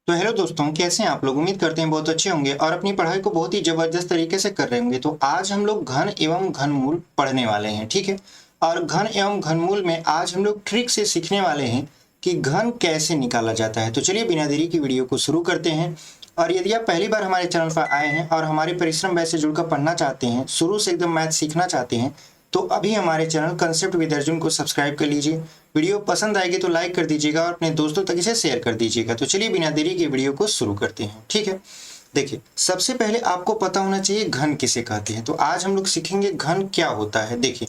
तो हेलो दोस्तों, कैसे हैं आप लोग। उम्मीद करते हैं बहुत अच्छे होंगे और अपनी पढ़ाई को बहुत ही जबरदस्त तरीके से कर रहे होंगे। तो आज हम लोग घन एवं घनमूल पढ़ने वाले हैं, ठीक है। और घन एवं घनमूल में आज हम लोग ट्रिक से सीखने वाले हैं कि घन कैसे निकाला जाता है। तो चलिए बिना देरी की वीडियो को शुरू करते हैं। और यदि आप पहली बार हमारे चैनल पर आए हैं और हमारे परिश्रम बैच से जुड़कर पढ़ना चाहते हैं, शुरू से एकदम मैथ सीखना चाहते हैं, तो अभी हमारे चैनल कंसेप्ट विद अर्जुन को सब्सक्राइब कर लीजिए। वीडियो पसंद आएगी तो लाइक कर दीजिएगा और अपने दोस्तों तक इसे शेयर कर दीजिएगा। तो चलिए बिना देरी के वीडियो को शुरू करते हैं, ठीक है। देखिए, सबसे पहले आपको पता होना चाहिए घन किसे कहते हैं। तो आज हम लोग सीखेंगे घन क्या होता है। देखिए,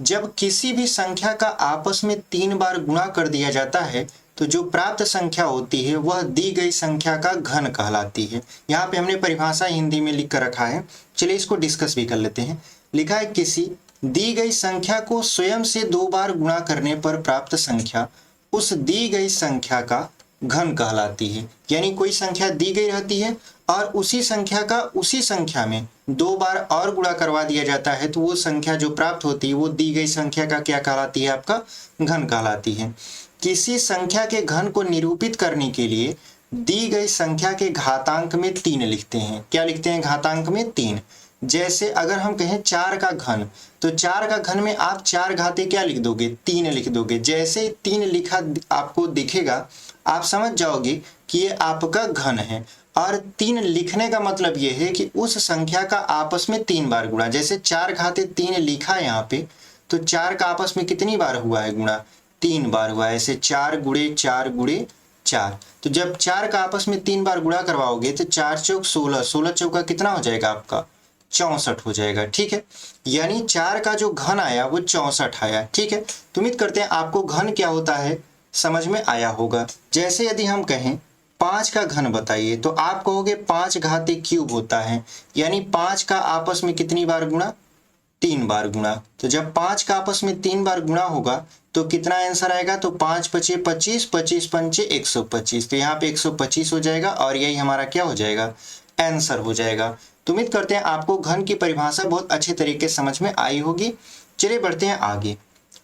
जब किसी भी संख्या का आपस में 3 बार गुणा कर दिया जाता है तो जो प्राप्त संख्या होती है वह दी गई संख्या का घन कहलाती है। यहाँ पे हमने परिभाषा हिंदी में लिख कर रखा है, चलिए इसको डिस्कस भी कर लेते हैं। लिखा है, किसी दी गई संख्या को स्वयं से 2 बार गुणा करने पर प्राप्त संख्या उस दी गई संख्या का घन कहलाती है। यानी कोई संख्या दी गई रहती है और उसी संख्या का उसी संख्या में 2 बार और गुणा करवा दिया जाता है, तो वो संख्या जो प्राप्त होती है वो दी गई संख्या का क्या कहलाती है, आपका घन कहलाती है। किसी संख्या के घन को निरूपित करने के लिए दी गई संख्या के घातांक में 3 लिखते हैं। क्या लिखते हैं, घातांक में 3। जैसे अगर हम कहें 4 का घन, तो 4 का घन में आप 4 घाते क्या लिख दोगे, 3 लिख दोगे। जैसे 3 लिखा आपको दिखेगा, आप समझ जाओगे कि ये आपका घन है। और 3 लिखने का मतलब ये है कि उस संख्या का आपस में 3 बार गुणा। जैसे 4 घाते 3 लिखा है यहाँ पे, तो 4 का आपस में कितनी बार हुआ है गुणा, 3 बार हुआ है। ऐसे 4 गुणे 4 गुणे 4। तो जब 4 का आपस में 3 बार गुणा करवाओगे तो 4 चौक 16, 16 चौका कितना हो जाएगा आपका, 64 हो जाएगा, ठीक है। यानी 4 का जो घन आया वो 64 आया, ठीक है। तो उम्मीद करते हैं आपको घन क्या होता है समझ में आया होगा। जैसे यदि हम कहें 5 का घन बताइए, तो आप कहोगे 5 घाते क्यूब होता है। यानी 5 का आपस में कितनी बार गुणा, 3 बार गुणा। तो जब 5 का आपस में 3 बार गुणा होगा तो कितना आंसर आएगा, तो 5 पचे 25, 25 पंचे 125। तो यहाँ पे 125 हो जाएगा और यही हमारा क्या हो जाएगा, आंसर हो जाएगा। तो उम्मीद करते हैं आपको घन की परिभाषा बहुत अच्छे तरीके से समझ में आई होगी। चलिए बढ़ते हैं आगे।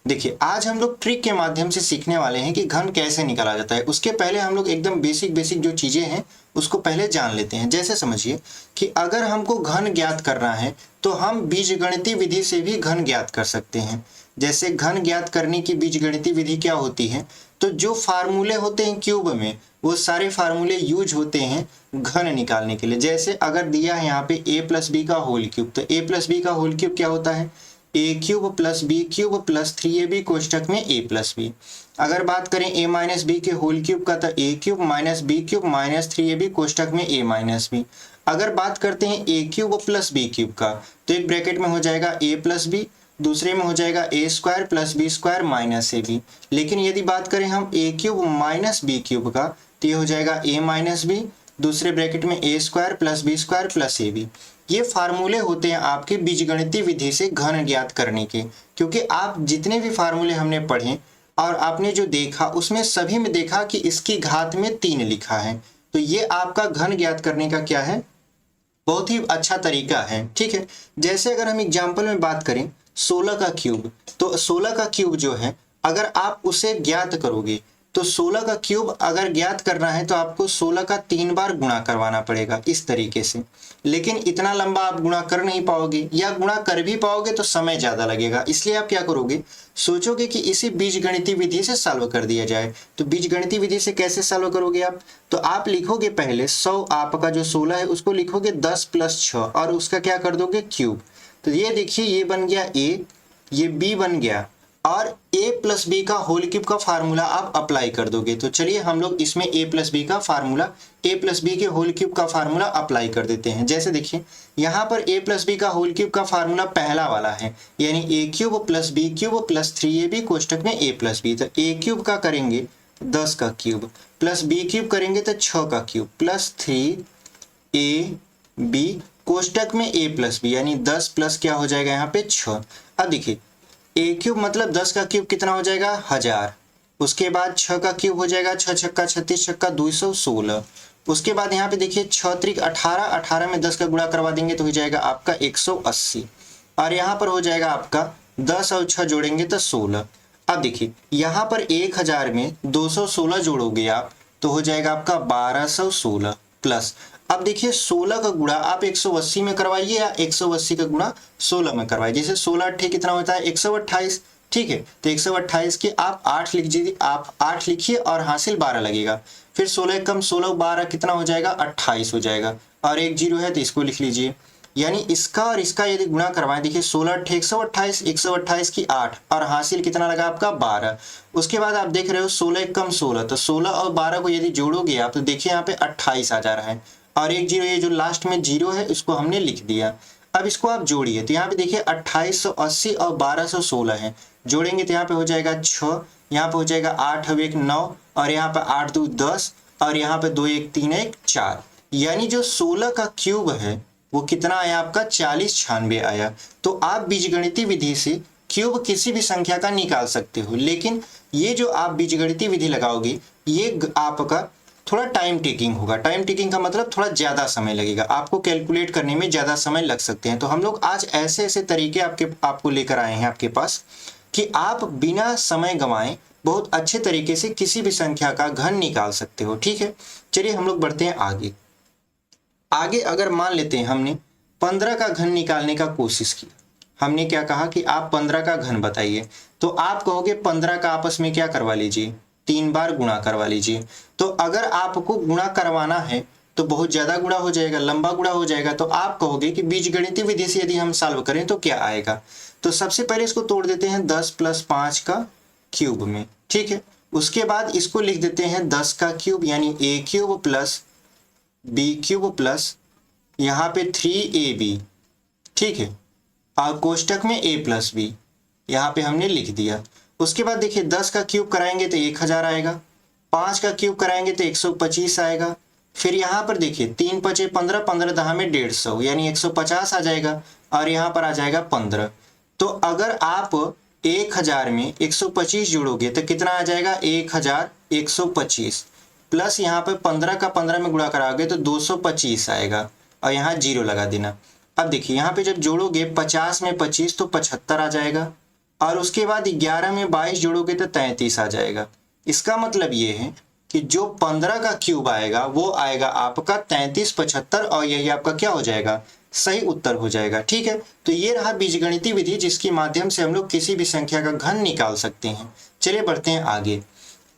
देखिए, आज हम लोग ट्रिक के माध्यम से सीखने वाले हैं कि घन कैसे निकाला जाता है। उसके पहले हम लोग एकदम बेसिक जो चीजें हैं उसको पहले जान लेते हैं। जैसे समझिए कि अगर हमको घन ज्ञात करना है तो हम बीजगणितीय विधि से भी घन ज्ञात कर सकते हैं। जैसे घन ज्ञात करने की बीजगणितीय विधि क्या होती है, तो जो फार्मूले होते हैं क्यूब में, वो सारे फार्मूले यूज होते हैं घन निकालने के लिए। जैसे अगर दिया है यहाँ पे a प्लस बी का होल क्यूब, तो a प्लस बी का होल क्यूब क्या होता है, A cube plus B cube plus 3ab कोष्टक में a प्लस बी। अगर बात करें a माइनस बी के होल क्यूब का, तो a cube minus B cube minus 3ab कोष्टक में a माइनस बी। अगर बात करते हैं a cube plus B cube का, तो एक ब्रैकेट में हो जाएगा a प्लस बी, दूसरे में हो जाएगा A square plus B square minus A B. लेकिन यदि बात करें हम A cube minus B cube का, तो ये हो जाएगा ए माइनस बी, दूसरे ब्रैकेट में A square plus B square plus A B. ये फार्मूले होते हैं आपके बीजगणितीय विधि से घन ज्ञात करने के। क्योंकि आप जितने भी फार्मूले हमने पढ़े और आपने जो देखा उसमें सभी में देखा कि इसकी घात में 3 लिखा है, तो ये आपका घन ज्ञात करने का क्या है, बहुत ही अच्छा तरीका है, ठीक है। जैसे अगर हम एग्जाम्पल में बात करें 16 का क्यूब, तो 16 का क्यूब जो है अगर आप उसे ज्ञात करोगे, तो 16 का क्यूब अगर ज्ञात करना है तो आपको 16 का 3 बार गुणा करवाना पड़ेगा इस तरीके से। लेकिन इतना लंबा आप गुणा कर नहीं पाओगे, या गुणा कर भी पाओगे तो समय ज़्यादा लगेगा। इसलिए आप क्या करोगे, सोचोगे कि इसी बीजगणितीय विधि से सॉल्व कर दिया जाए। तो बीजगणितीय विधि से कैसे सॉल्व करोगे आप, तो आप लिखोगे पहले 100, आपका जो 16 है उसको लिखोगे 10 प्लस 6 और उसका क्या कर दोगे क्यूब। तो ये देखिए, ये बन गया a, ये b बन गया, और a प्लस बी का होल क्यूब का फार्मूला आप अप्लाई कर दोगे। तो चलिए हम लोग इसमें a प्लस बी का फार्मूला, a प्लस बी के होल क्यूब का फार्मूला अप्लाई कर देते हैं। जैसे देखिए यहाँ पर a प्लस बी का होल क्यूब का फार्मूला पहला वाला है, यानी a cube plus B cube plus 3ab कोष्टक में a प्लस बी। तो a क्यूब का करेंगे 10 का क्यूब, प्लस बी क्यूब करेंगे तो 6 का क्यूब, प्लस 3ab कोष्टक में a प्लस बी, यानी 10 प्लस क्या हो जाएगा यहाँ पे 6। अब देखिए a क्यूब मतलब 10 का क्यूब कितना हो जाएगा 1000। उसके बाद 6 का क्यूब हो जाएगा 6 छक्का 36 छक्का 216। उसके बाद यहाँ पे देखिए 6 त्रिक 18, 18 में 10 का गुणा करवा देंगे तो हो जाएगा आपका 180। और यहाँ पर हो जाएगा आपका 10 और 6 जोड़ेंगे तो 16। अब देखिए यहाँ पर 1000 में 216 जोड़ोगे आप तो हो जाएगा आपका 1216 प्लस, अब देखिए 16 का गुणा आप 180 में करवाइए या 180 का गुणा 16 में करवाइए। जैसे 16 अट्ठे कितना होता है 128, ठीक है, तो 128 के आप 8 लिख दीजिए, आप 8 लिखिए और हासिल 12 लगेगा, फिर 16 कम 16 12 कितना हो जाएगा 28 हो जाएगा, और एक जीरो है तो इसको लिख लीजिए। यानी इसका और इसका यदि गुणा करवाएं, देखिए 16 अट्ठे 128, 128 की 8 और हासिल कितना लगा आपका 12। उसके बाद आप देख रहे हो 16 कम 16, तो 16 और 12 को यदि जोड़ोगे आप तो देखिए यहाँ पे 28 आ जा रहा है, और एक जीरो, ये जो लास्ट में जीरो है इसको हमने लिख दिया। अब इसको आप जोड़िए तो यहाँ पे देखिए 2880 और 1216 है, जोड़ेंगे तो यहाँ पे हो जाएगा 6, यहाँ पे हो जाएगा 8 अब 1 9, और यहाँ पे 8 2 10, और यहाँ पे 2 1 3 1 4, यानी जो 16 का क्यूब है वो कितना आया आपका 4096 आया। तो आप बीजगणितीय विधि से क्यूब किसी भी संख्या का निकाल सकते हो, लेकिन ये जो आप बीजगणितीय विधि लगाओगे ये आपका थोड़ा टाइम टेकिंग होगा। टाइम टेकिंग का मतलब थोड़ा ज़्यादा समय लगेगा, आपको कैलकुलेट करने में ज़्यादा समय लग सकते हैं। तो हम लोग आज ऐसे ऐसे तरीके आपको लेकर आए हैं आपके पास कि आप बिना समय गंवाए बहुत अच्छे तरीके से किसी भी संख्या का घन निकाल सकते हो, ठीक है। चलिए हम लोग बढ़ते हैं आगे। अगर मान लेते हैं हमने 15 का घन निकालने का कोशिश की, हमने क्या कहा कि आप 15 का घन बताइए, तो आप कहोगे 15 का आपस में क्या करवा लीजिए 3 बार गुणा करवा लीजिए। तो अगर आपको गुणा करवाना है तो बहुत ज़्यादा गुणा हो जाएगा, लंबा गुणा हो जाएगा, तो आप कहोगे कि बीजगणितीय विधि से यदि हम सॉल्व करें तो क्या आएगा। तो सबसे पहले इसको तोड़ देते हैं 10 + 5 का क्यूब में, ठीक है। उसके बाद इसको लिख देते हैं 10 का क्यूब यानी a³ + b³ प्लस यहाँ पे 3ab, ठीक है, और कोष्टक में a + b, यहाँ पे हमने लिख दिया। उसके बाद देखिए 10 का क्यूब कराएंगे तो 1000 आएगा, 5 का क्यूब कराएंगे तो 125 आएगा, फिर यहाँ पर देखिए 3 × 5 = 15, 15 10 में 150 यानी 150 आ जाएगा, और यहाँ पर आ जाएगा 15। तो अगर आप 1000 में 125 जोड़ोगे तो कितना आ जाएगा 1125, प्लस यहाँ पर 15 का 15 में गुणा कराओगे तो 225 आएगा, और यहाँ जीरो लगा देना। अब देखिए यहाँ पे जब जोड़ोगे 50 में 25 तो 75 आ जाएगा, और उसके बाद 11 में 22 जोड़ोगे तो 33 आ जाएगा। इसका मतलब ये है कि जो 15 का क्यूब आएगा वो आएगा आपका 33 75, और यही आपका क्या हो जाएगा सही उत्तर हो जाएगा, ठीक है। तो ये रहा बीजगणितीय विधि जिसके माध्यम से हम लोग किसी भी संख्या का घन निकाल सकते हैं। चलिए बढ़ते हैं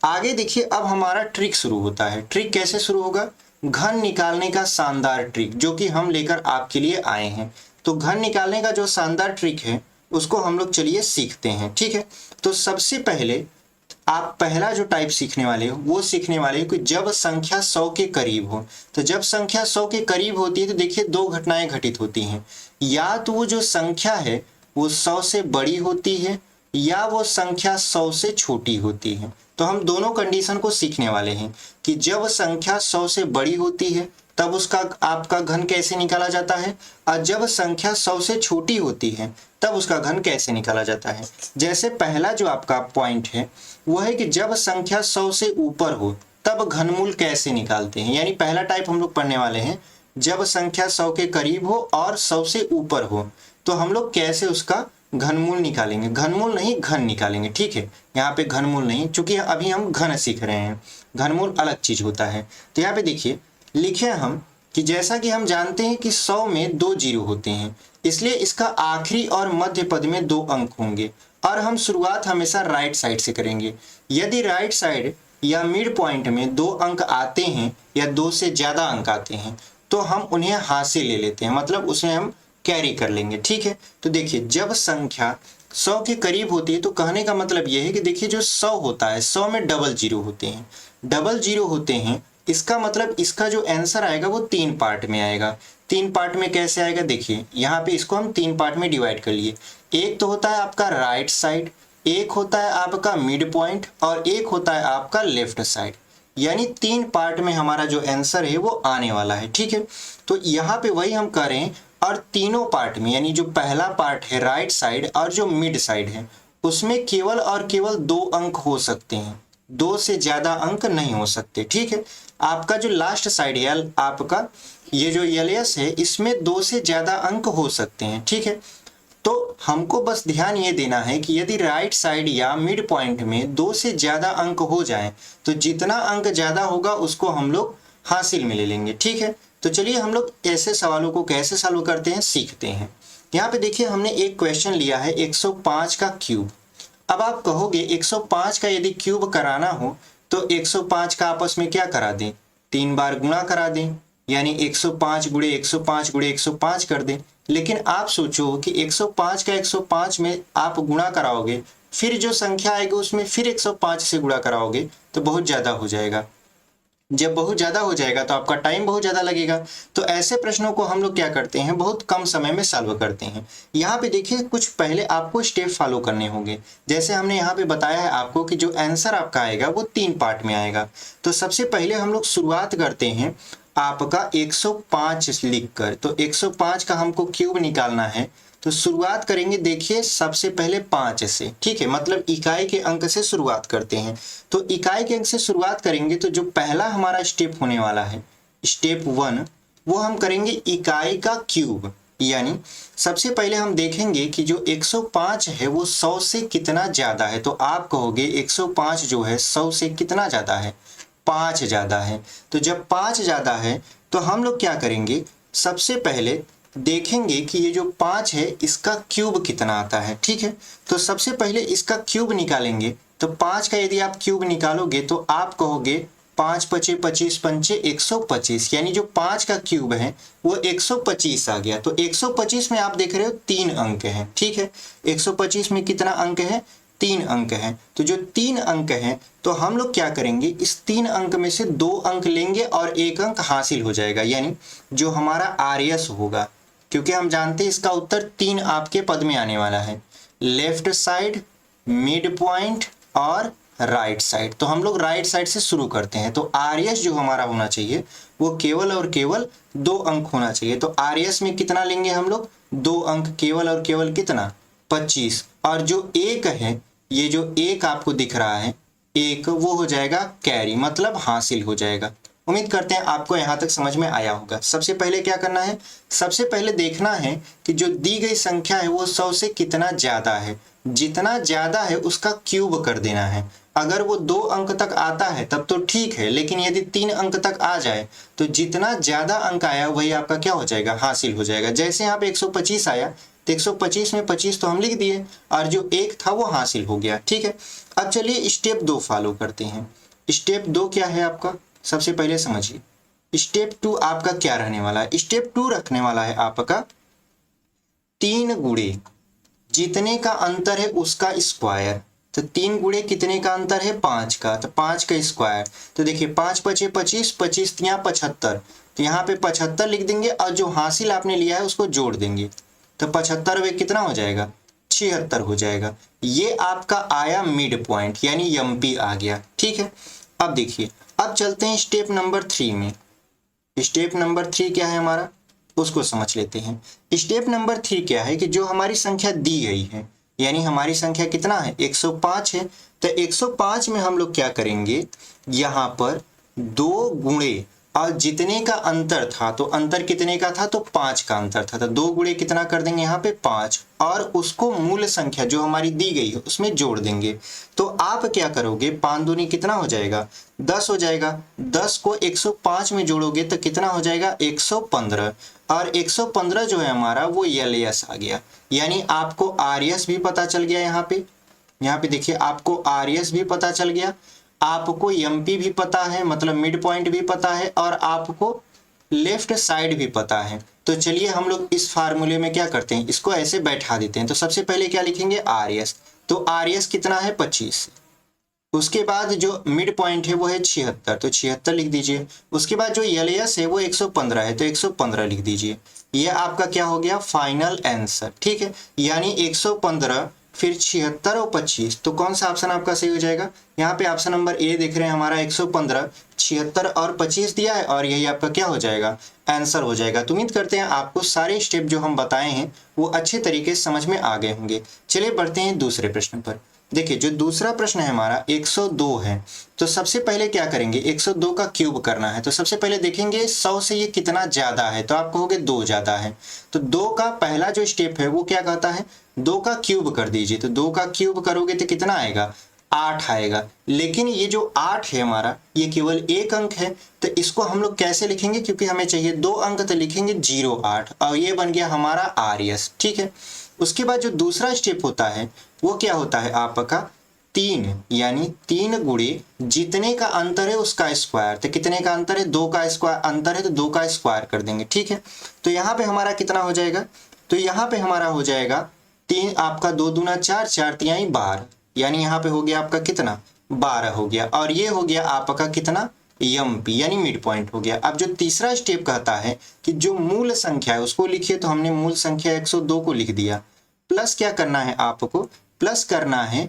आगे देखिए अब हमारा ट्रिक शुरू होता है। ट्रिक कैसे शुरू होगा, घन निकालने का शानदार ट्रिक जो कि हम लेकर आपके लिए आए हैं। तो घन निकालने का जो शानदार ट्रिक है उसको हम लोग चलिए सीखते हैं, ठीक है। तो सबसे पहले आप पहला जो टाइप सीखने वाले हो वो सीखने वाले हो कि जब संख्या 100 के करीब हो। तो जब संख्या 100 के करीब होती है तो देखिए दो घटनाएं घटित होती हैं, या तो वो जो संख्या है वो 100 से बड़ी होती है या वो संख्या 100 से छोटी होती है। तो हम दोनों कंडीशन को सीखने वाले हैं कि जब संख्या 100 से बड़ी होती है तब उसका आपका घन कैसे निकाला जाता है, और जब संख्या 100 से छोटी होती है तब उसका घन कैसे निकाला जाता है। जैसे पहला जो आपका पॉइंट है वो है कि जब संख्या 100 से ऊपर हो तब घनमूल कैसे निकालते हैं। यानी पहला टाइप हम लोग पढ़ने वाले हैं जब संख्या 100 के करीब हो और 100 से ऊपर हो तो हम लोग कैसे उसका घनमूल निकालेंगे। घनमूल नहीं घन निकालेंगे, ठीक है। यहाँ पे घनमूल नहीं, चूंकि अभी हम घन सीख रहे हैं, घनमूल अलग चीज होता है। तो यहाँ पे देखिए लिखे हम कि जैसा कि हम जानते हैं कि 100 में 2 जीरो होते हैं, इसलिए इसका आखिरी और मध्य पद में 2 अंक होंगे, और हम शुरुआत हमेशा राइट साइड से करेंगे। यदि राइट साइड या मिड पॉइंट में 2 अंक आते हैं या 2 से ज़्यादा अंक आते हैं तो हम उन्हें हाथ से ले लेते हैं, मतलब उसे हम कैरी कर लेंगे, ठीक है। तो देखिए जब संख्या 100 के करीब होती है तो कहने का मतलब यह है कि देखिए जो 100 होता है 100 में डबल जीरो होते हैं, डबल जीरो होते हैं। इसका मतलब इसका जो आंसर आएगा वो 3 पार्ट में आएगा। 3 पार्ट में कैसे आएगा, देखिए यहाँ पे इसको हम 3 पार्ट में डिवाइड कर लिए। एक तो होता है आपका राइट साइड, एक होता है आपका मिड पॉइंट, और एक होता है आपका लेफ्ट साइड। यानी 3 पार्ट में हमारा जो आंसर है वो आने वाला है, ठीक है। तो यहाँ पे वही हम करें, और तीनों पार्ट में यानी जो पहला पार्ट है राइट साइड और जो मिड साइड है उसमें केवल और केवल 2 अंक हो सकते हैं, 2 से ज्यादा अंक नहीं हो सकते, ठीक है। आपका जो लास्ट साइड है आपका ये जो एलएस है इसमें 2 से ज्यादा अंक हो सकते हैं, ठीक है। तो हमको बस ध्यान ये देना है कि यदि राइट साइड या मिड पॉइंट में 2 से ज़्यादा अंक हो जाएं तो जितना अंक ज़्यादा होगा उसको हम लोग हासिल में ले लेंगे। ठीक है, तो चलिए हम लोग ऐसे सवालों को कैसे सॉल्व करते हैं सीखते हैं। यहाँ पे देखिए हमने एक क्वेश्चन लिया है 105 का क्यूब। अब आप कहोगे 105 का यदि क्यूब कराना हो तो 105 का आपस में क्या करा दें, 3 बार गुणा करा दें, यानी 105 गुणे 105 गुणे 105 कर दें। लेकिन आप सोचो कि 105 का 105 में आप गुणा कराओगे, फिर जो संख्या आएगी उसमें फिर 105 से गुणा कराओगे तो बहुत ज़्यादा हो जाएगा। जब बहुत ज़्यादा हो जाएगा तो आपका टाइम बहुत ज़्यादा लगेगा। तो ऐसे प्रश्नों को हम लोग क्या करते हैं, बहुत कम समय में सॉल्व करते हैं। यहाँ पे देखिए कुछ पहले आपको स्टेप फॉलो करने होंगे। जैसे हमने यहाँ पे बताया है आपको कि जो आंसर आपका आएगा वो 3 पार्ट में आएगा। तो सबसे पहले हम लोग शुरुआत करते हैं आपका 105 लिख कर। तो 105 का हमको क्यूब निकालना है तो शुरुआत करेंगे, देखिए सबसे पहले 5 से। ठीक है, मतलब इकाई के अंक से शुरुआत करते हैं। तो इकाई के अंक से शुरुआत करेंगे तो जो पहला हमारा स्टेप होने वाला है, स्टेप 1, वो हम करेंगे इकाई का क्यूब। यानी सबसे पहले हम देखेंगे कि जो 105 है वो 100 से कितना ज़्यादा है। तो आप कहोगे 105 जो है 100 से कितना ज़्यादा है, 5 ज़्यादा है। तो जब 5 ज़्यादा है तो हम लोग क्या करेंगे, सबसे पहले देखेंगे कि ये जो 5 है इसका क्यूब कितना आता है। ठीक है, तो सबसे पहले इसका क्यूब निकालेंगे। तो 5 का यदि आप क्यूब निकालोगे तो आप कहोगे 5 पचे 25 पंचे 125, यानी जो 5 का क्यूब है वो 125 आ गया। तो 125 में आप देख रहे हो 3 अंक हैं। ठीक है, 125 में कितना अंक है, 3 अंक हैं। तो जो 3 अंक हैं तो हम लोग क्या करेंगे, इस 3 अंक में से 2 अंक लेंगे और 1 अंक हासिल हो जाएगा, यानी जो हमारा आरएस होगा। क्योंकि हम जानते हैं इसका उत्तर 3 आपके पद में आने वाला है, लेफ्ट साइड, मिड पॉइंट और राइट साइड। तो हम लोग राइट साइड से शुरू करते हैं। तो आरएस जो हमारा होना चाहिए वो केवल और केवल 2 अंक होना चाहिए। तो आरएस में कितना लेंगे हम लोग, 2 अंक, केवल और केवल कितना, 25। और जो 1 है, ये जो 1 आपको दिख रहा है 1, वो हो जाएगा कैरी, मतलब हासिल हो जाएगा। उम्मीद करते हैं आपको यहाँ तक समझ में आया होगा। सबसे पहले क्या करना है, सबसे पहले देखना है कि जो दी गई संख्या है वो 100 से कितना ज़्यादा है। जितना ज़्यादा है उसका क्यूब कर देना है। अगर वो 2 अंक तक आता है तब तो ठीक है, लेकिन यदि 3 अंक तक आ जाए तो जितना ज़्यादा अंक आया वही आपका क्या हो जाएगा, हासिल हो जाएगा। जैसे यहाँ पे 125 आया तो 125 में 25 तो हम लिख दिए और जो 1 था वो हासिल हो गया। ठीक है, अब चलिए स्टेप 2 फॉलो करते हैं। स्टेप 2 क्या है आपका, सबसे पहले समझिए। स्टेप 2 आपका क्या रहने वाला है, स्टेप 2 रखने वाला है आपका 3 गुणे जितने का अंतर है उसका स्क्वायर। तो 3 गुणे कितने का अंतर है, 5 का, तो 5 का स्क्वायर। तो देखिए 5 पचे 25, 25 यहाँ 75, तो यहाँ पे 75 लिख देंगे और जो हासिल आपने लिया है उसको जोड़ देंगे। तो 75 में कितना हो जाएगा, 76 हो जाएगा। ये आपका आया मिड पॉइंट, यानी एमपी आ गया। ठीक है, अब देखिए, अब चलते हैं स्टेप नंबर 3 में। स्टेप नंबर 3 क्या है हमारा, उसको समझ लेते हैं। स्टेप नंबर 3 क्या है कि जो हमारी संख्या दी गई है, यानी हमारी संख्या कितना है, 105 है। तो 105 में हम लोग क्या करेंगे, यहाँ पर 2 गुणे और जितने का अंतर था, तो अंतर कितने का था, तो 5 का अंतर था। तो 2 गुणे कितना कर देंगे यहाँ पे 5, और उसको मूल संख्या जो हमारी दी गई है उसमें जोड़ देंगे। तो आप क्या करोगे, 5 दूनी कितना हो जाएगा, 10 हो जाएगा। 10 को 105 में जोड़ोगे तो कितना हो जाएगा, 115। और 115 जो है हमारा वो एलएस आ गया, यानी आपको आरएस भी पता चल गया। यहाँ पे देखिए आपको आरएस भी पता चल गया, आपको एमपी भी पता है, मतलब मिड पॉइंट भी पता है, और आपको लेफ्ट साइड भी पता है। तो चलिए हम लोग इस फार्मूले में क्या करते हैं, इसको ऐसे बैठा देते हैं। तो सबसे पहले क्या लिखेंगे, आरएस। तो आरएस कितना है, 25। उसके बाद जो मिड पॉइंट है वो है 76, तो 76 लिख दीजिए। उसके बाद जो एलएस है वो 115 है, तो 115 लिख दीजिए। ये आपका क्या हो गया, फाइनल आंसर। ठीक है, यानी 115 फिर 76 और 25, तो कौन सा ऑप्शन आपका सही हो जाएगा। यहाँ पे ऑप्शन नंबर ए देख रहे हैं हमारा, 115, 76 और 25 दिया है, और यही आपका क्या हो जाएगा, आंसर हो जाएगा। तो उम्मीद करते हैं आपको सारे स्टेप जो हम बताए हैं वो अच्छे तरीके से समझ में आ गए होंगे। चलिए बढ़ते हैं दूसरे प्रश्न पर। देखिए जो दूसरा प्रश्न है हमारा 102 है, तो सबसे पहले क्या करेंगे, 102 का क्यूब करना है। तो सबसे पहले देखेंगे 100 से ये कितना ज्यादा है, तो आप कहोगे 2 ज्यादा है। तो 2 का पहला जो स्टेप है वो क्या कहता है, 2 का क्यूब कर दीजिए। तो 2 का क्यूब करोगे तो कितना आएगा, 8 आएगा। लेकिन ये जो 8 है हमारा, ये केवल एक अंक है, तो इसको हम लोग कैसे लिखेंगे, क्योंकि हमें चाहिए 2 अंक, तो लिखेंगे 08 और ये बन गया हमारा आरएस। ठीक है। उसके बाद जो दूसरा स्टेप होता है वो क्या होता है आपका 3, यानी 3 गुणे जितने का अंतर है उसका स्क्वायर। तो कितने का अंतर है, 2 का स्क्वायर अंतर है, तो 2 का स्क्वायर कर देंगे। ठीक है। तो यहाँ पे हमारा कितना हो जाएगा, तो यहाँ पे हमारा हो जाएगा 3, आपका 2 दूना 4, 4 तिहाई 12, यानी यहाँ पे हो गया आपका कितना 12 हो गया। और ये हो गया आपका कितना एमपी, यानी मिड पॉइंट हो गया। अब जो तीसरा स्टेप कहता है कि जो मूल संख्या है उसको लिखिए, तो हमने मूल संख्या 102 को लिख दिया। प्लस क्या करना है आपको, प्लस करना है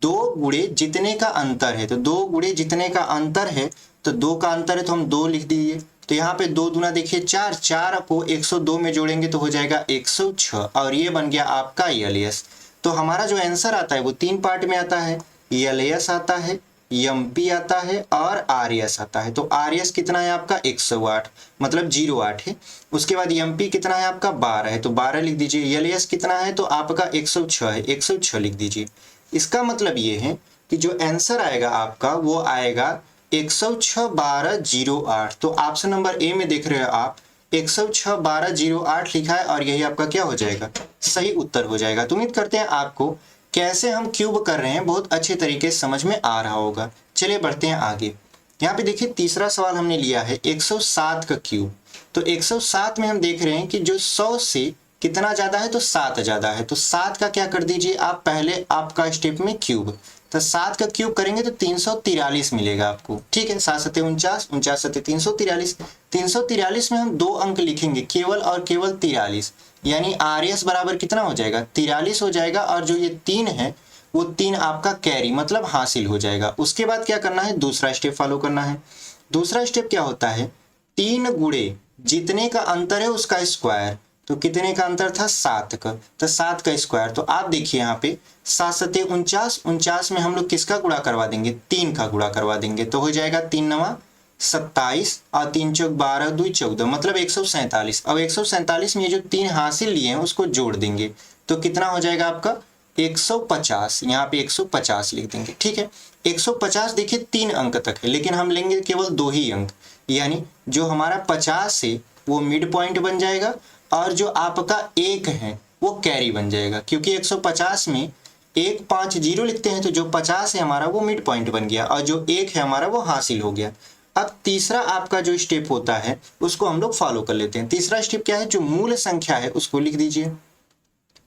2 गुणे जितने का अंतर है। तो 2 गुणे जितने का अंतर है, तो 2 का अंतर है तो हम 2 लिख दीजिए। तो यहाँ पे 2 दूना देखिए 4, 4 को 102 में जोड़ेंगे तो हो जाएगा 106 और ये बन गया आपका एलएस। तो हमारा जो आंसर आता है वो 3 पार्ट में आता है, एलएस आता है, एमपी आता है और आरएस आता है। तो आरएस कितना है आपका 108, मतलब 08 है। उसके बाद एमपी कितना है आपका 12 है, तो 12 लिख दीजिए। एलएस कितना है, तो आपका 106 है, 106 लिख दीजिए। इसका मतलब ये है कि जो आंसर आएगा आपका वो आएगा 106 12 08। तो ऑप्शन नंबर ए में देख रहे हो आप 106 12 08 लिखा है और यही आपका क्या हो जाएगा, सही उत्तर हो जाएगा। तो उम्मीद करते हैं आपको कैसे हम क्यूब कर रहे हैं बहुत अच्छे तरीके से समझ में आ रहा होगा। चलिए बढ़ते हैं आगे। यहाँ पे देखिए तीसरा सवाल हमने लिया है 107 का क्यूब। तो 107 में हम देख रहे हैं कि जो 100 से कितना ज्यादा है, तो 7 ज्यादा है। तो 7 का क्या कर दीजिए आप, पहले आपका स्टेप में क्यूब। तो 7 का क्यूब करेंगे तो 343 मिलेगा आपको। ठीक है, 7 सत्ते 49, 49 सत्ते 343। 343 में हम 2 अंक लिखेंगे, केवल और केवल 43, यानी आरएस बराबर कितना हो जाएगा 43 हो जाएगा। और जो ये 3 है वो 3 आपका कैरी मतलब हासिल हो जाएगा। उसके बाद क्या करना है, दूसरा स्टेप फॉलो करना है। दूसरा स्टेप क्या होता है, 3 गुणे जितने का अंतर है उसका स्क्वायर। तो कितने का अंतर था, 7 का, तो 7 का स्क्वायर। तो आप देखिए यहाँ पे 7 सत्ते 49, 49 में हम लोग किसका गुणा करवा देंगे, 3 का गुणा करवा देंगे। तो हो जाएगा 3 नवा 27 और 3 चौक 12 2 14, मतलब 147। अब 147 में ये जो 3 हासिल लिए हैं उसको जोड़ देंगे तो कितना हो जाएगा आपका 150। यहाँ पे 150 लिख देंगे। ठीक है, 150 देखिए 3 अंक तक है, लेकिन हम लेंगे केवल 2 ही अंक, यानी जो हमारा 50 है वो मिड पॉइंट बन जाएगा और जो आपका 1 है वो कैरी बन जाएगा। क्योंकि 150 में 150 लिखते हैं तो जो 50 है हमारा वो मिड पॉइंट बन गया और जो 1 है हमारा वो हासिल हो गया। अब तीसरा आपका जो स्टेप होता है उसको हम लोग फॉलो कर लेते हैं। तीसरा स्टेप क्या है, जो मूल संख्या है उसको लिख दीजिए।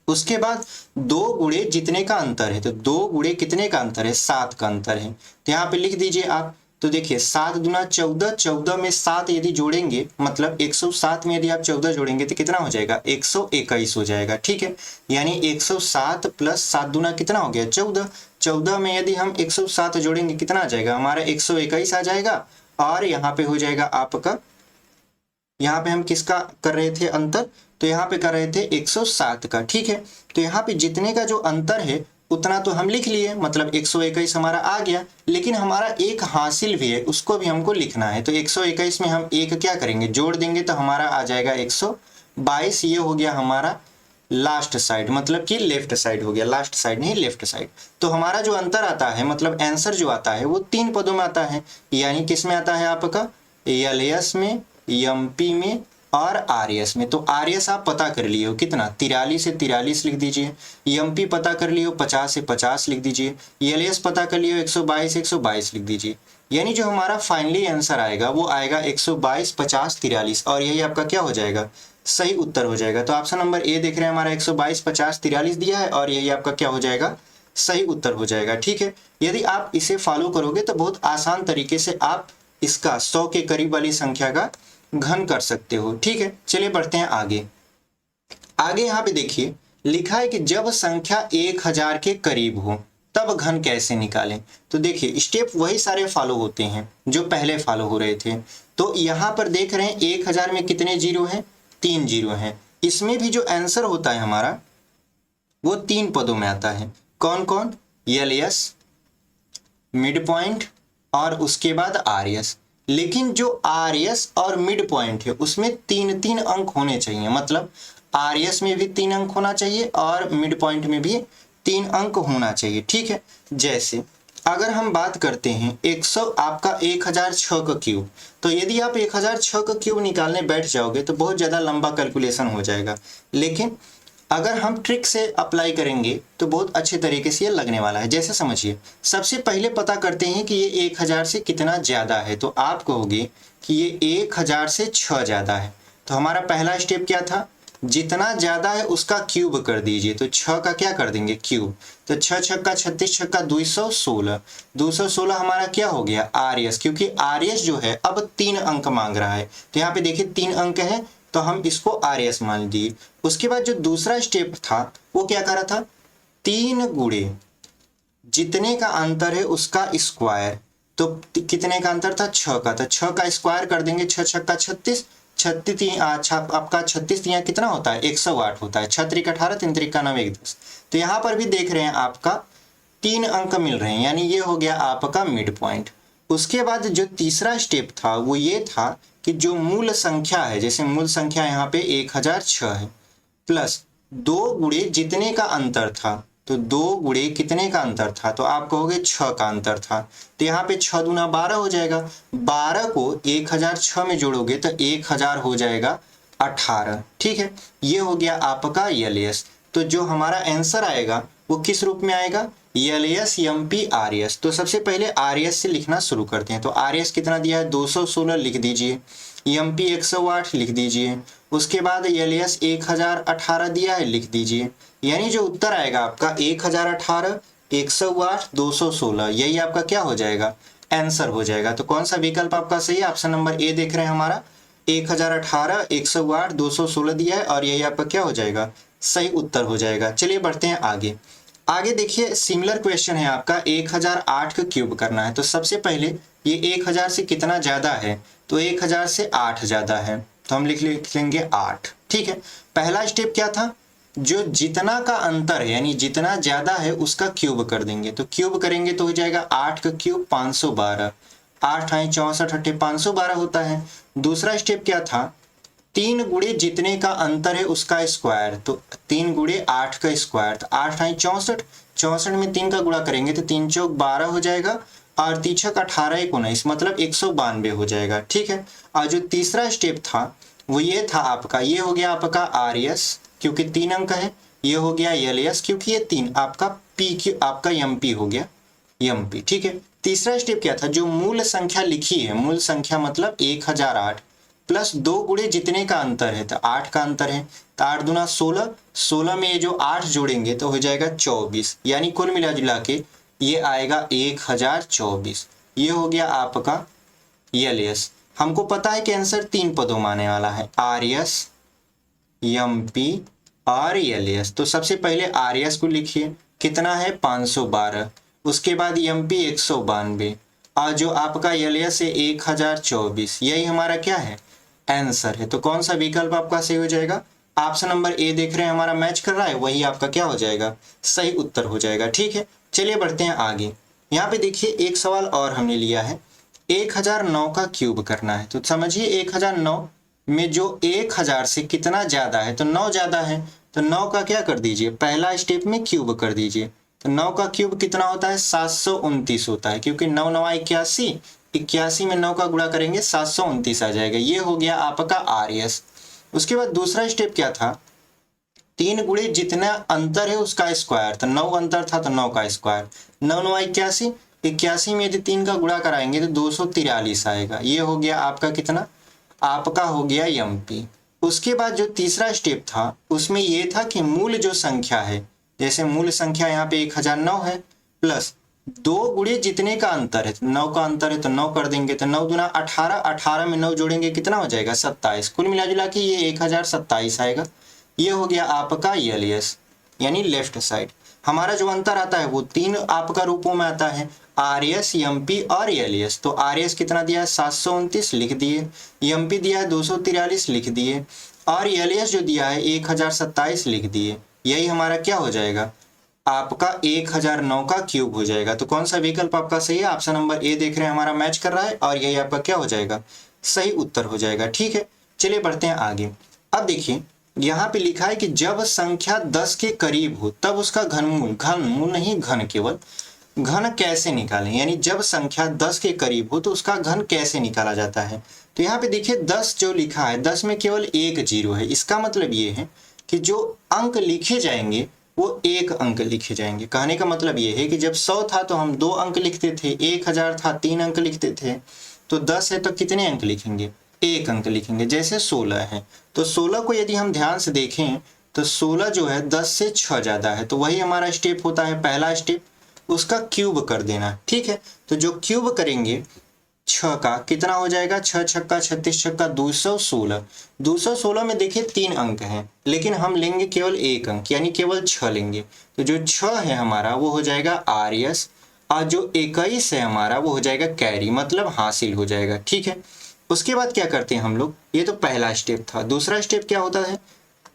उसके बाद 2 गुणे जितने का अंतर है, तो 2 गुणे कितने का अंतर है, 7 का अंतर है, तो यहाँ पे लिख दीजिए आप। तो देखिए 7 दूना 14, 14 में 7 यदि जोड़ेंगे मतलब 107 में यदि आप 14 जोड़ेंगे तो कितना हो जाएगा 121 हो जाएगा। ठीक है, यानी 107 प्लस 7 दूना कितना हो गया 14, 14 में यदि हम 107 जोड़ेंगे कितना आ जाएगा हमारा 121 आ जाएगा। और यहाँ पे हो जाएगा आपका, यहाँ पे हम किसका कर रहे थे अंतर, तो यहाँ पे कर रहे थे 107 का। ठीक है, तो यहाँ पे जितने का जो अंतर है उतना तो हम लिख लिए, मतलब 121 हमारा आ गया, लेकिन हमारा एक हासिल भी है उसको भी हमको लिखना है। तो 121 में हम एक क्या करेंगे जोड़ देंगे तो हमारा आ जाएगा 122। ये हो गया हमारा लास्ट साइड, मतलब कि लेफ्ट साइड हो गया, लास्ट साइड नहीं लेफ्ट साइड। तो हमारा जो अंतर आता है मतलब आंसर जो आता है वो 3 पदों में आता है, यानी किस में आता है आपका एलएस में, एमपी में और आरएस में। तो आरएस आप पता कर लिए हो कितना 43 से 43 लिख दीजिए, एमपी पता कर लिए हो 50 से 50 लिख दीजिए, एलएस पता कर लिए हो 122 122 लिख दीजिए। यानी जो हमारा फाइनली आंसर आएगा वो आएगा 122 50 43 और यही आपका क्या हो जाएगा सही उत्तर हो जाएगा। तो ऑप्शन नंबर ए देख रहे हैं हमारा 122 50 43 दिया है और यही आपका क्या हो जाएगा सही उत्तर हो जाएगा। ठीक है, यदि आप इसे फॉलो करोगे तो बहुत आसान तरीके से आप इसका 100 के करीब वाली संख्या का घन कर सकते हो। ठीक है, चलिए बढ़ते हैं आगे। आगे यहाँ पे देखिए लिखा है कि जब संख्या 1000 के करीब हो तब घन कैसे निकालें। तो देखिए स्टेप वही सारे फॉलो होते हैं जो पहले फॉलो हो रहे थे। तो यहाँ पर देख रहे हैं 1000 में कितने जीरो हैं, 3 जीरो हैं। इसमें भी जो आंसर होता है हमारा वो 3 पदों में आता है। कौन कौन, एल एस, मिड पॉइंट और उसके बाद आर एस। लेकिन जो आर एस और मिड पॉइंट है उसमें 3-3 अंक होने चाहिए, मतलब आर एस में भी 3 अंक होना चाहिए और मिड पॉइंट में भी 3 अंक होना चाहिए, ठीक है। जैसे अगर हम बात करते हैं 100 आपका 1006 का क्यूब, तो यदि आप 1006 का क्यूब निकालने बैठ जाओगे तो बहुत ज़्यादा लंबा कैलकुलेशन हो जाएगा। लेकिन अगर हम ट्रिक से अप्लाई करेंगे तो बहुत अच्छे तरीके से ये लगने वाला है। जैसे समझिए, सबसे पहले पता करते हैं कि ये 1000 से कितना ज़्यादा है। तो आप कहोगे कि ये 1000 से 6 ज़्यादा है। तो हमारा पहला स्टेप क्या था, जितना ज़्यादा है उसका क्यूब कर दीजिए। तो 6 का क्या कर देंगे, क्यूब। तो 6 छक्का 36 छक्का 216, 216 हमारा क्या हो गया, आर एस, क्योंकि आर एस जो है अब 3 अंक मांग रहा है। तो यहाँ पे देखिए 3 अंक है तो हम इसको आर एस मान दिए। उसके बाद जो दूसरा स्टेप था वो क्या करा था, 3 गुणे जितने का अंतर है उसका स्क्वायर। तो कितने का अंतर था, 6 का। तो 6 का स्क्वायर कर देंगे, 6 छक्का 36, 36 आपका 36 यहाँ कितना होता है, 108 होता है। 6 त्रिक 18, 3 त्रिक 9 1 10। तो यहाँ पर भी देख रहे हैं आपका 3 अंक मिल रहे हैं, यानी ये हो गया आपका मिड पॉइंट। उसके बाद जो तीसरा स्टेप था वो ये था कि जो मूल संख्या है, जैसे मूल संख्या यहाँ पे 1006 है, प्लस 2 गुणे जितने का अंतर था। तो 2 गुणे कितने का अंतर था, तो आप कहोगे 6 का अंतर था। तो यहाँ पे 6 दूना 12 हो जाएगा, 12 को 1006 में जोड़ोगे तो 1000 हो जाएगा 18, ठीक है। ये हो गया आपका एल एस। तो जो हमारा आंसर आएगा वो किस रूप में आएगा, L S M P R S. तो सबसे पहले आर एस से लिखना शुरू करते हैं। तो आर एस कितना दिया है, 216 लिख दीजिए, एम पी 108 लिख दीजिए, उसके बाद एल एस 1018 दिया है, लिख दीजिए। यानी जो उत्तर आएगा आपका 1018, 108, 216, यही आपका क्या हो जाएगा, आंसर हो जाएगा। तो कौन सा विकल्प आपका सही है, ऑप्शन नंबर ए देख रहे हैं हमारा, 1018, 108, 216 दिया है और यही आपका क्या हो जाएगा, सही उत्तर हो जाएगा। चलिए बढ़ते हैं आगे। आगे देखिए सिमिलर क्वेश्चन है आपका, 1008 का क्यूब करना है। तो सबसे पहले ये 1000 से कितना ज्यादा है, तो 1000 से 8 ज्यादा है, तो हम लिख लेंगे 8, ठीक है। पहला स्टेप क्या था, जो जितना का अंतर है यानी जितना ज्यादा है उसका क्यूब कर देंगे। तो क्यूब करेंगे तो हो जाएगा 8 का क्यूब 512, 8 × 64 × 512 होता है। दूसरा स्टेप क्या था, 3 गुणे जितने का अंतर है उसका स्क्वायर। तो 3 गुणे 8 का स्क्वायर, तो 8 × 64, 64 में 3 का गुणा करेंगे तो 3 चौक 12 हो जाएगा और 3 छक 18 1 19, मतलब 192 हो जाएगा, ठीक है। और जो तीसरा स्टेप था वो ये था आपका, ये हो गया आपका आर एस क्योंकि 3 अंक है, ये हो गया एल एस क्योंकि ये 3, आपका पी क्यू आपका एम पी हो गया, एम पी, ठीक है। तीसरा स्टेप क्या था, जो मूल संख्या लिखी है, मूल संख्या मतलब 1008 प्लस 2 गुणे जितने का अंतर है, तो 8 का अंतर है, तो 8 दूना 16, 16 में ये जो 8 जोड़ेंगे तो हो जाएगा 24, यानी कुल मिला जुला के ये आएगा 1024। ये हो गया आपका एल एस। हमको पता है कि आंसर 3 पदों में आने वाला है, आर एस, एम पी और एल एस। तो सबसे पहले आर एस को लिखिए, कितना है 512, उसके बाद एम पी 192 और जो आपका एल एस है 1024, यही हमारा क्या है, आंसर है। तो कौन सा विकल्प आपका सही हो जाएगा, ऑप्शन नंबर ए देख रहे हैं हमारा मैच कर रहा है, वही आपका क्या हो जाएगा, सही उत्तर हो जाएगा, ठीक है। चलिए बढ़ते हैं आगे। यहाँ पे देखिए एक सवाल और हमने लिया है, 1009 का क्यूब करना है। तो समझिए 1009 में जो 1000 से कितना ज्यादा है, तो 9 ज्यादा है, तो 9 का क्या कर दीजिए, पहला स्टेप में क्यूब कर दीजिए। तो 9 का क्यूब कितना होता है, 729 होता है, क्योंकि 9 9 81, 81 में 9 का गुणा करेंगे 729 आ जाएगा। ये हो गया आपका आर एस। उसके बाद दूसरा स्टेप क्या था, 3 गुणे जितना अंतर है उसका स्क्वायर। तो 9 अंतर था तो 9 का स्क्वायर, 9 9 81, 81 में यदि 3 का गुणा कराएंगे तो 243 आएगा। ये हो गया आपका कितना, आपका हो गया एम पी। उसके बाद जो तीसरा स्टेप था उसमें ये था कि मूल जो संख्या है, जैसे मूल संख्या यहाँ पे 1009 है प्लस 2 गुणे जितने का अंतर है, 9 का अंतर है तो 9 कर देंगे, तो 9 दूना 18, 18 में 9 जोड़ेंगे कितना हो जाएगा 27, कुल मिला जुला के ये 1027 आएगा। ये हो गया आपका एल एस, यानी लेफ्ट साइड। हमारा जो अंतर आता है वो 3 आपका रूपों में आता है, आर एस, एम पी और एल एस। तो आर एस कितना दिया है 729 लिख दिए, एम पी दिया है 243 लिख दिए और एल एस जो दिया है 1027 लिख दिए। यही हमारा क्या हो जाएगा, आपका 1009 का क्यूब हो जाएगा। तो कौन सा विकल्प आपका सही है? ऑप्शन नंबर ए देख रहे हैं हमारा मैच कर रहा है और यही आपका क्या हो जाएगा? सही उत्तर हो जाएगा। ठीक है, चलिए बढ़ते हैं आगे। अब देखिए यहाँ पे लिखा है कि जब संख्या 10 के करीब हो तब उसका घनमूल, घनमूल नहीं घन, केवल घन कैसे निकालें, यानी जब संख्या 10 के करीब हो तो उसका घन कैसे निकाला जाता है। तो यहाँ पे देखिए 10 जो लिखा है, 10 में केवल एक जीरो है। इसका मतलब ये है कि जो अंक लिखे जाएंगे वो एक अंक लिखे जाएंगे। कहने का मतलब ये है कि जब 100 था तो हम 2 अंक लिखते थे, 1000 था 3 अंक लिखते थे, तो 10 है तो कितने अंक लिखेंगे? एक अंक लिखेंगे। जैसे 16 है तो 16 को यदि हम ध्यान से देखें तो 16 जो है 10 से 6 ज्यादा है, तो वही हमारा स्टेप होता है, पहला स्टेप उसका क्यूब कर देना। ठीक है, तो जो क्यूब करेंगे 6 का कितना हो जाएगा? 6 छक्का 36 छक्का 216। 216 में देखिए 3 अंक हैं, लेकिन हम लेंगे केवल एक अंक, यानी केवल 6 लेंगे। तो जो 6 है हमारा वो हो जाएगा आरएस, और जो 21 है हमारा वो हो जाएगा कैरी, मतलब हासिल हो जाएगा। ठीक है, उसके बाद क्या करते हैं हम लोग? ये तो पहला स्टेप था। दूसरा स्टेप क्या होता है?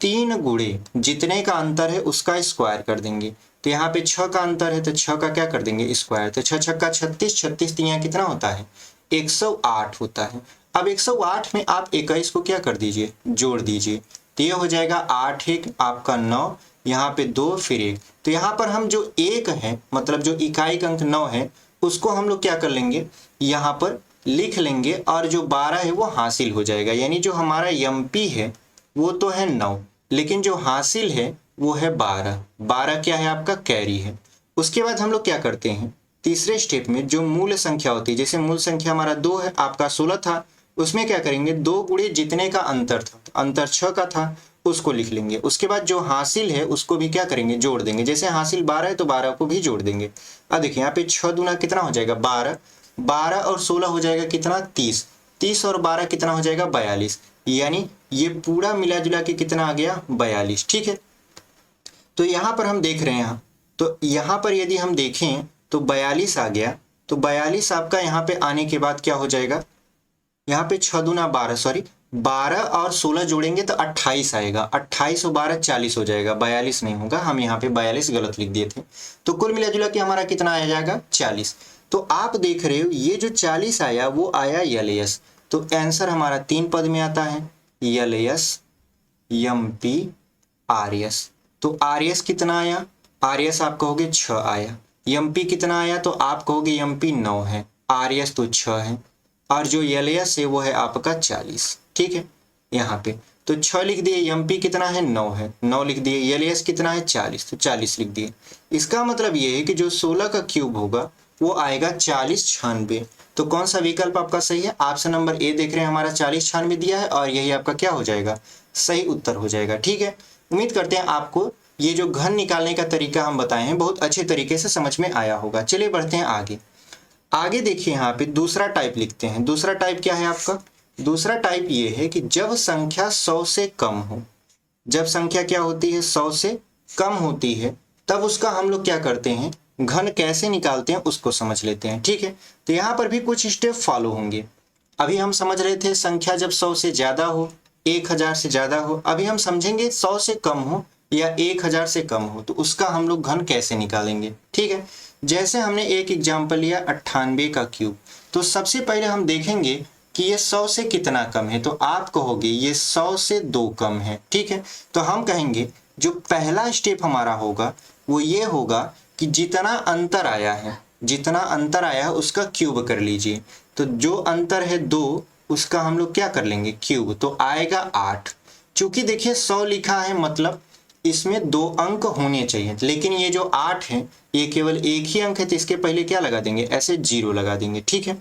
3 गुणे जितने का अंतर है उसका स्क्वायर कर देंगे। तो यहाँ पे 6 का अंतर है तो 6 का क्या कर देंगे? स्क्वायर। तो 6 छक्का 36, 36 यहाँ कितना होता है? 108 होता है। अब 108 में आप 21 को क्या कर दीजिए? जोड़ दीजिए। तो ये हो जाएगा 8 एक आपका 9, यहाँ पे 2 फिर 1। तो यहाँ पर हम जो 1 है, मतलब जो इकाई का अंक 9 है, उसको हम लोग क्या कर लेंगे? यहाँ पर लिख लेंगे, और जो 12 है वो हासिल हो जाएगा। यानी जो हमारा एमपी है वो तो है 9, लेकिन जो हासिल है वो है 12। 12 क्या है? आपका कैरी है। उसके बाद हम लोग क्या करते हैं? तीसरे स्टेप में जो मूल संख्या होती है, जैसे मूल संख्या हमारा 2 है, आपका 16 था, उसमें क्या करेंगे? 2 गुणे जितने का अंतर था, अंतर 6 का था, उसको लिख लेंगे। उसके बाद जो हासिल है उसको भी क्या करेंगे? जोड़ देंगे। जैसे हासिल 12 है तो 12 को भी जोड़ देंगे। अब देखिए यहाँ पे 6 दूना कितना हो जाएगा? 12। 12 और 16 हो जाएगा कितना? 30। 30 और 12 कितना हो जाएगा? 42। यानी ये पूरा मिला जुला के कितना आ गया? 42। ठीक है, तो यहाँ पर हम देख रहे हैं, तो यहाँ पर यदि हम देखें तो 42 आ गया। तो 42 आपका यहाँ पे आने के बाद क्या हो जाएगा? यहाँ पे 6 दूना 12, सॉरी 12 और 16 जोड़ेंगे तो 28 आएगा। 28 और 12 40 हो जाएगा, 42 नहीं होगा। हम यहाँ पे 42 गलत लिख दिए थे। तो कुल मिला जुला के हमारा कितना आ जाएगा? 40। तो आप देख रहे हो ये जो 40 आया वो आया एलएस। तो आंसर हमारा 3 पद में आता है, एलएस, एमपी, आरएस। तो आरएस कितना आया? आरएस आप कहोगे 6 आया। एमपी कितना आया? तो आप कहोगे एमपी 9 है, आरएस तो 6 है, और जो एलएस है वो है आपका 40। ठीक है, यहाँ पे तो 6 लिख दिए, एमपी कितना है? 9 है, 9 लिख दिए, एलएस कितना है? 40, तो 40 लिख दिए। इसका मतलब ये है कि जो 16 का क्यूब होगा वो आएगा 40 96। तो कौन सा विकल्प आपका सही है? ऑप्शन नंबर ए देख रहे हैं हमारा 40 96 दिया है, और यही आपका क्या हो जाएगा? सही उत्तर हो जाएगा। ठीक है, उम्मीद करते हैं आपको ये जो घन निकालने का तरीका हम बताए हैं बहुत अच्छे तरीके से समझ में आया होगा। चलिए बढ़ते हैं आगे। आगे देखिए यहाँ पे दूसरा टाइप लिखते हैं। दूसरा टाइप क्या है आपका? दूसरा टाइप ये है कि जब संख्या 100 से कम हो, जब संख्या क्या होती है? 100 से कम होती है, तब उसका हम लोग क्या करते हैं? घन कैसे निकालते हैं उसको समझ लेते हैं। ठीक है, तो यहाँ पर भी कुछ स्टेप फॉलो होंगे। अभी हम समझ रहे थे संख्या जब 100 से ज्यादा हो, 1000 से ज्यादा हो। अभी हम समझेंगे 100 से कम हो या 1000 से कम हो तो उसका हम लोग घन कैसे निकालेंगे। ठीक है, जैसे हमने एक एग्जाम्पल लिया 98 का क्यूब। तो सबसे पहले हम देखेंगे कि ये 100 से कितना कम है। तो आप कहोगे ये 100 से 2 कम है। ठीक है, तो हम कहेंगे जो पहला स्टेप हमारा होगा वो ये होगा कि जितना अंतर आया है, जितना अंतर आया है उसका क्यूब कर लीजिए। तो जो अंतर है 2, उसका हम लोग क्या कर लेंगे? क्यूब। तो आएगा 8। चूंकि देखिए 100 लिखा है मतलब इसमें 2 अंक होने चाहिए, लेकिन ये जो 8 है ये केवल एक ही अंक है, तो इसके पहले क्या लगा देंगे? ऐसे 0 लगा देंगे। ठीक है,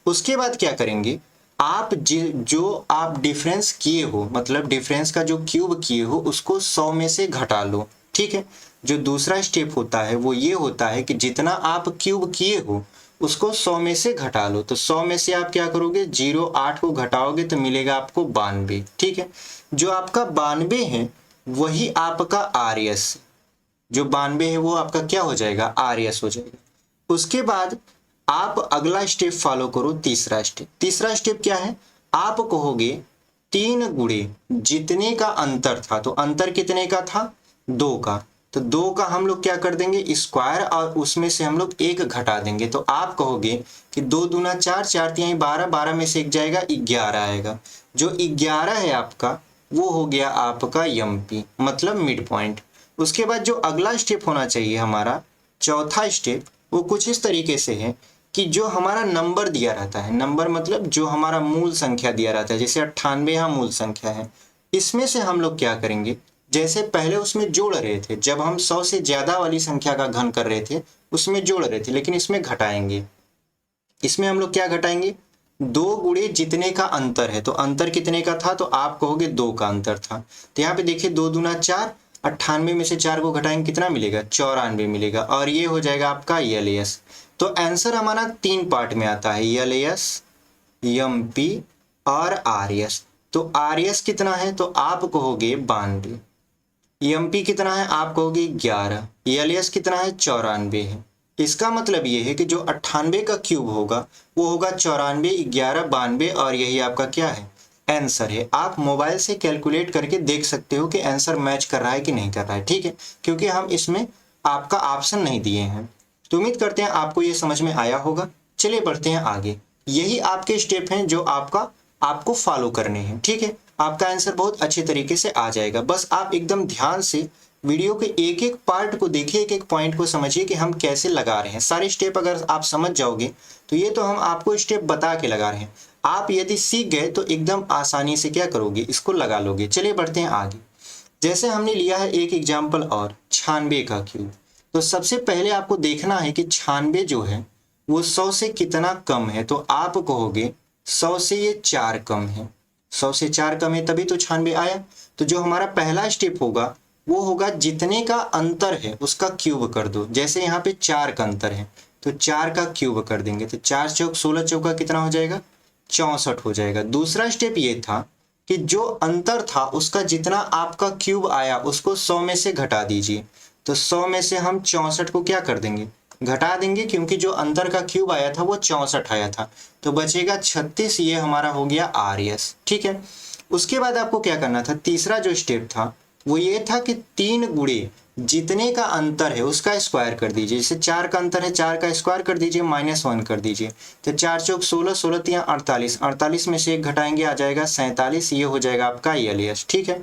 उसके बाद क्या करेंगे? आप जो आप डिफरेंस किए हो, मतलब डिफरेंस का जो क्यूब किए हो उसको 100 में से घटा लो। ठीक है, जो दूसरा स्टेप होता है वो ये होता है कि जितना आप क्यूब किए हो उसको 100 में से घटा लो। तो 100 में से आप क्या करोगे? 0 8 को घटाओगे तो मिलेगा आपको 92। ठीक है, जो आपका 92 है वही आपका आरएस, जो 92 है वो आपका क्या हो जाएगा? आरएस हो जाएगा। उसके बाद आप अगला स्टेप फॉलो करो, तीसरा स्टेप। तीसरा स्टेप क्या है? आप कहोगे 3 गुणे जितने का अंतर था, तो अंतर कितने का था? 2 का। तो 2 का हम लोग क्या कर देंगे स्क्वायर और उसमें से हम लोग 1 घटा देंगे। तो आप कहोगे कि 2 दूना 4, 4 तिहाई 12, 12 में से 1 जाएगा 11 आएगा। जो 11 है आपका वो हो गया आपका एमपी, मतलब मिड पॉइंट। उसके बाद जो अगला स्टेप होना चाहिए हमारा, चौथा स्टेप, वो कुछ इस तरीके से है कि जो हमारा नंबर दिया रहता है, नंबर मतलब जो हमारा मूल संख्या दिया रहता है, जैसे 98 यहाँ मूल संख्या है, इसमें से हम लोग क्या करेंगे, जैसे पहले उसमें जोड़ रहे थे, जब हम 100 से ज्यादा वाली संख्या का घन कर रहे थे उसमें जोड़ रहे थे, लेकिन इसमें घटाएंगे। इसमें हम लोग क्या घटाएंगे, 2 गुणे जितने का अंतर है, तो अंतर कितने का था, तो आप कहोगे 2 का अंतर था। तो यहाँ पे देखिए 2 दूना 4, 98 में से 4 को घटाएंगे कितना मिलेगा, 94 मिलेगा, और ये हो जाएगा आपका एलएस। तो आंसर हमारा 3 पार्ट में आता है, एलएस, एमपी और आरएस। तो आरएस कितना है, तो आप कहोगे 92, एमपी कितना है, आप कहोगे 11, एलएस कितना है, 94 है। इसका मतलब ये है कि जो 98 का क्यूब होगा वो होगा 94, 11, 92, और यही आपका क्या है, आंसर है। आप मोबाइल से कैलकुलेट करके देख सकते हो कि आंसर मैच कर रहा है कि नहीं कर रहा है, ठीक है, क्योंकि हम इसमें आपका ऑप्शन नहीं दिए हैं। तो उम्मीद करते हैं आपको ये समझ में आया होगा। चलिए बढ़ते हैं आगे। यही आपके स्टेप हैं जो आपको फॉलो करने हैं, ठीक है। आपका आंसर बहुत अच्छे तरीके से आ जाएगा। बस आप एकदम ध्यान से वीडियो के एक एक पार्ट को देखिए, एक एक पॉइंट को समझिए कि हम कैसे लगा रहे हैं। सारे स्टेप अगर आप समझ जाओगे तो ये तो हम आपको स्टेप बता के लगा रहे हैं, आप यदि सीख गए तो एकदम आसानी से क्या करोगे, इसको लगा लोगे। चलिए बढ़ते हैं आगे। जैसे हमने लिया है एक एग्जाम्पल और, 96 का क्यूब। तो सबसे पहले आपको देखना है कि 96 जो है वो 100 से कितना कम है। तो आप कहोगे 100 से ये 4 कम है, 100 से 4 कम है तभी तो 96 आया। तो जो हमारा पहला स्टेप होगा वो होगा जितने का अंतर है उसका क्यूब कर दो। जैसे यहाँ पे 4 का अंतर है तो 4 का क्यूब कर देंगे, तो 4 चौक 16, चौका कितना हो जाएगा, 64 हो जाएगा। दूसरा स्टेप ये था कि जो अंतर था उसका जितना आपका क्यूब आया उसको 100 में से घटा दीजिए। तो 100 में से हम 64 को क्या कर देंगे, घटा देंगे, क्योंकि जो अंतर का क्यूब आया था वो 64 आया था, तो बचेगा 36। ये हमारा हो गया आरएस, ठीक है। उसके बाद आपको क्या करना था, तीसरा जो स्टेप था वो ये था कि 3 गुणे जितने का अंतर है उसका स्क्वायर कर दीजिए। जैसे 4 का अंतर है, 4 का स्क्वायर कर दीजिए, -1 कर दीजिए। तो 4 चौक 16, 16 तिया 48, 48 में से 1 घटाएंगे आ जाएगा 47। ये हो जाएगा आपका एलएस, ठीक है।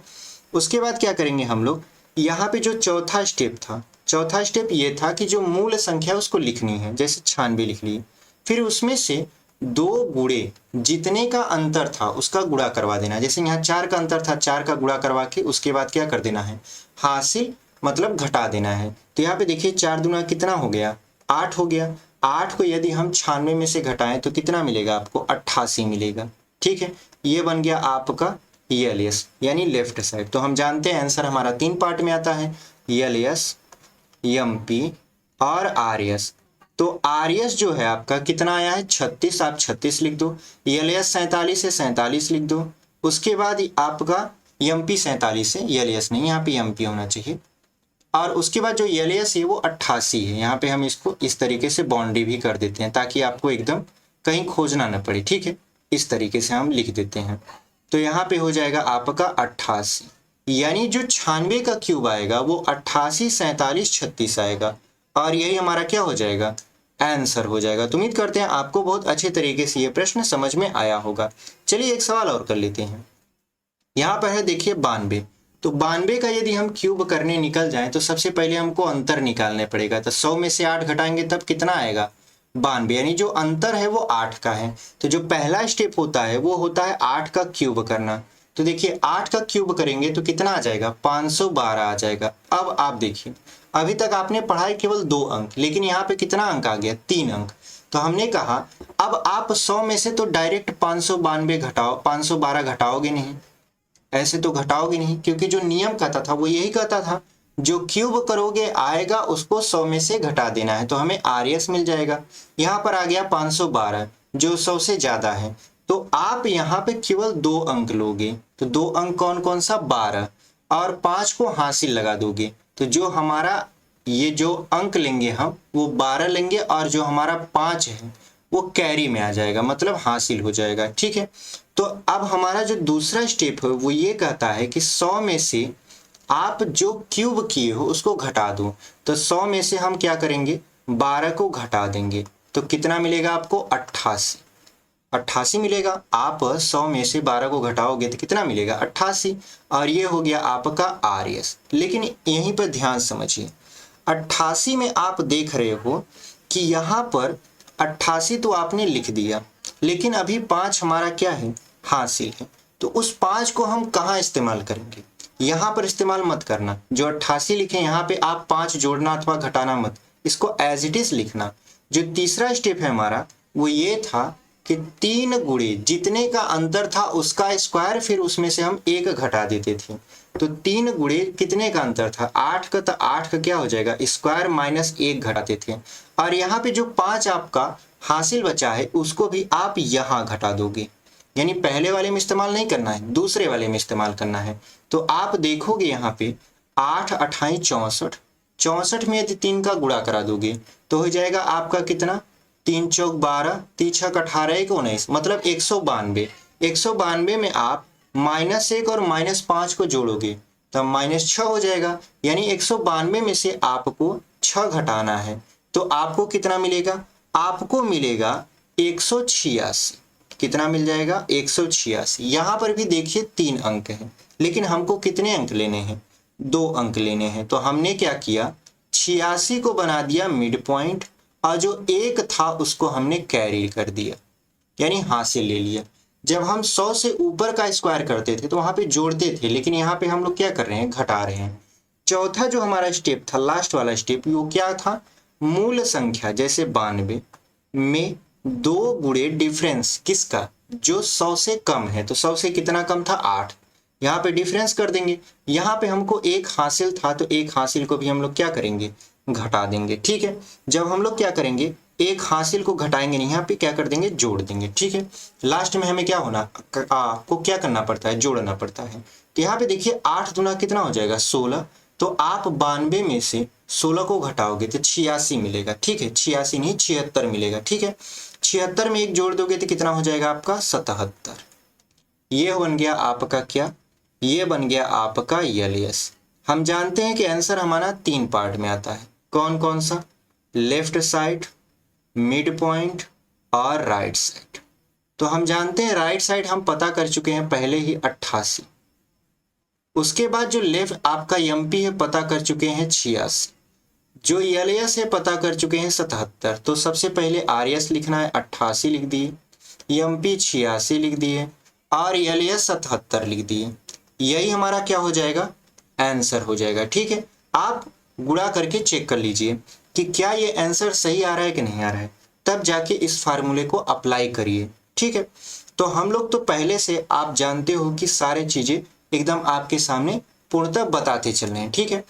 उसके बाद क्या करेंगे हम लोग, यहाँ पे जो चौथा स्टेप था, चौथा स्टेप ये था कि जो मूल संख्या उसको लिखनी है, जैसे 96 लिख ली, फिर उसमें से 2 गुणे जितने का अंतर था उसका गुणा करवा देना। जैसे यहाँ 4 का अंतर था, 4 का गुणा करवा के उसके बाद क्या कर देना है, हासिल मतलब घटा देना है। तो यहाँ पे देखिए 4 दूना कितना हो गया, 8 हो गया। 8 को यदि हम 96 में से घटाएं तो कितना मिलेगा आपको, 88 मिलेगा, ठीक है। ये बन गया आपका एलएस यानी लेफ्ट साइड। तो हम जानते हैं आंसर हमारा 3 पार्ट में आता है, एलएस, एमपी और आरएस। तो आरएस जो है आपका कितना आया है, 36, आप 36 लिख दो। एलएस 47 है, 47 लिख दो। उसके बाद आपका एमपी 47 है, एलएस नहीं, यहाँ पे एमपी होना चाहिए। और उसके बाद जो एलएस है वो 88 है। यहाँ पे हम इसको इस तरीके से बाउंड्री भी कर देते हैं ताकि आपको एकदम कहीं खोजना न पड़े, ठीक है। इस तरीके से हम लिख देते हैं। तो यहाँ पे हो जाएगा आपका 88, यानी जो 96 का क्यूब आएगा वो 88, 47, 36 आएगा, और यही हमारा क्या हो जाएगा, आंसर हो जाएगा। तो उम्मीद करते हैं आपको बहुत अच्छे तरीके से ये प्रश्न समझ में आया होगा। चलिए एक सवाल और कर लेते हैं। यहाँ पर है देखिए 92। तो 92 का यदि हम क्यूब करने निकल जाएं तो सबसे पहले हमको अंतर निकालने पड़ेगा। तो 100 में से 8 घटाएंगे तब कितना आएगा, 92, यानी जो अंतर है वो 8 का है। तो जो पहला स्टेप होता है वो होता है 8 का क्यूब करना। तो देखिए 8 का क्यूब करेंगे तो कितना आ जाएगा, 512 आ जाएगा। अब आप देखिए अभी तक आपने पढ़ाई केवल 2 अंक, लेकिन यहाँ पे कितना अंक आ गया, 3 अंक। तो हमने कहा अब आप 100 में से तो डायरेक्ट 592 घटाओ, 512 घटाओगे नहीं, ऐसे तो घटाओगे नहीं, क्योंकि जो नियम कहता था वो यही कहता था, जो क्यूब करोगे आएगा उसको 100 में से घटा देना है। तो हमें आरएस मिल जाएगा। यहाँ पर आ गया 512 जो 100 से ज्यादा है। तो आप यहाँ पे केवल 2 अंक लोगे। तो 2 अंक कौन कौन सा, 12, और 5 को हासिल लगा दोगे। तो जो हमारा ये जो अंक लेंगे हम वो 12 लेंगे, और जो हमारा 5 है वो कैरी में आ जाएगा, मतलब हासिल हो जाएगा, ठीक है। तो अब हमारा जो दूसरा स्टेप है वो ये कहता है कि 100 में से आप जो क्यूब किए हो उसको घटा दो। तो 100 में से हम क्या करेंगे, 12 को घटा देंगे तो कितना मिलेगा आपको, 88। 88 मिलेगा। आप 100 में से 12 को घटाओगे तो कितना मिलेगा, 88। और ये हो गया आपका RS। लेकिन यहीं पर ध्यान समझिए, 88 में आप देख रहे हो कि यहाँ पर 88 तो आपने लिख दिया, लेकिन अभी 5 हमारा क्या है, हासिल है। तो उस 5 को हम कहाँ इस्तेमाल करेंगे, यहाँ पर इस्तेमाल मत करना। जो 88 लिखे यहाँ पे आप 5 जोड़ना अथवा घटाना मत, इसको एज इट इज लिखना। जो तीसरा स्टेप है हमारा वो ये था कि 3 गुणे जितने का अंतर था उसका स्क्वायर, फिर उसमें से हम 1 घटा देते थे। तो 3 गुणे कितने का अंतर था, 8 का, तो 8 का क्या हो जाएगा, स्क्वायर माइनस 1 घटाते थे। और यहाँ पे जो 5 आपका हासिल बचा है उसको भी आप यहाँ घटा दोगे, यानी पहले वाले में इस्तेमाल नहीं करना है, दूसरे वाले में इस्तेमाल करना है। तो आप देखोगे यहाँ पे 8 अठाई 64, 64 में यदि 3 का गुणा करा दोगे तो हो जाएगा आपका कितना, 3 चौक 12, 3 छक 18, 1 19, मतलब 192। 192 में आप -1 और -5 को जोड़ोगे तब -6 हो जाएगा, यानी 192 में से आपको 6 घटाना है। तो आपको कितना मिलेगा, आपको मिलेगा 186। कितना मिल जाएगा, 186। यहाँ पर भी देखिए 3 अंक हैं, लेकिन हमको कितने अंक लेने हैं, 2 अंक लेने हैं। तो हमने क्या किया, 86 को बना दिया मिड पॉइंट और जो 1 था उसको हमने कैरी कर दिया, यानी हासिल ले लिया। जब हम 100 से ऊपर का स्क्वायर करते थे तो वहां पे जोड़ते थे, लेकिन यहाँ पे हम लोग क्या कर रहे हैं, घटा रहे हैं। चौथा जो हमारा स्टेप था, लास्ट वाला स्टेप, वो क्या था, मूल संख्या जैसे 92 में 2 गुणे डिफरेंस किसका, जो 100 से कम है। तो 100 से कितना कम था, 8, यहाँ पे डिफरेंस कर देंगे। यहाँ पे हमको 1 हासिल था तो 1 हासिल को भी हम लोग क्या करेंगे, घटा देंगे। ठीक है, जब हम लोग क्या करेंगे, 1 हासिल को घटाएंगे नहीं, यहाँ पे क्या कर देंगे, जोड़ देंगे। ठीक है, लास्ट में हमें क्या होना, आपको क्या करना पड़ता है, जोड़ना पड़ता है। तो यहाँ पे देखिए 8 दूना कितना हो जाएगा, 16। तो आप 92 में से 16 को घटाओगे तो 86 मिलेगा। ठीक है, 86 नहीं 76 मिलेगा। ठीक है, 76 में 1 जोड़ दोगे तो कितना हो जाएगा आपका, 77। ये बन गया आपका क्या, ये बन गया आपका LS। हम जानते हैं कि आंसर हमारा 3 पार्ट में आता है। कौन कौन सा, लेफ्ट साइड, मिड पॉइंट और राइट साइड। तो हम जानते हैं राइट साइड हम पता कर चुके हैं पहले ही 88। उसके बाद जो लेफ्ट आपका MP है पता कर चुके हैं 86, जो LS है पता कर चुके हैं 77। तो सबसे पहले RS लिखना है, 88 लिख दिए, MP 86 लिख दिए और LS 77 लिख दिए। यही हमारा क्या हो जाएगा, आंसर हो जाएगा। ठीक है, आप गुणा करके चेक कर लीजिए कि क्या ये आंसर सही आ रहा है कि नहीं आ रहा है, तब जाके इस फार्मूले को अप्लाई करिए। ठीक है, तो हम लोग तो पहले से आप जानते हो कि सारे चीजें एकदम आपके सामने पूर्णतः बताते चल रहे हैं। ठीक है,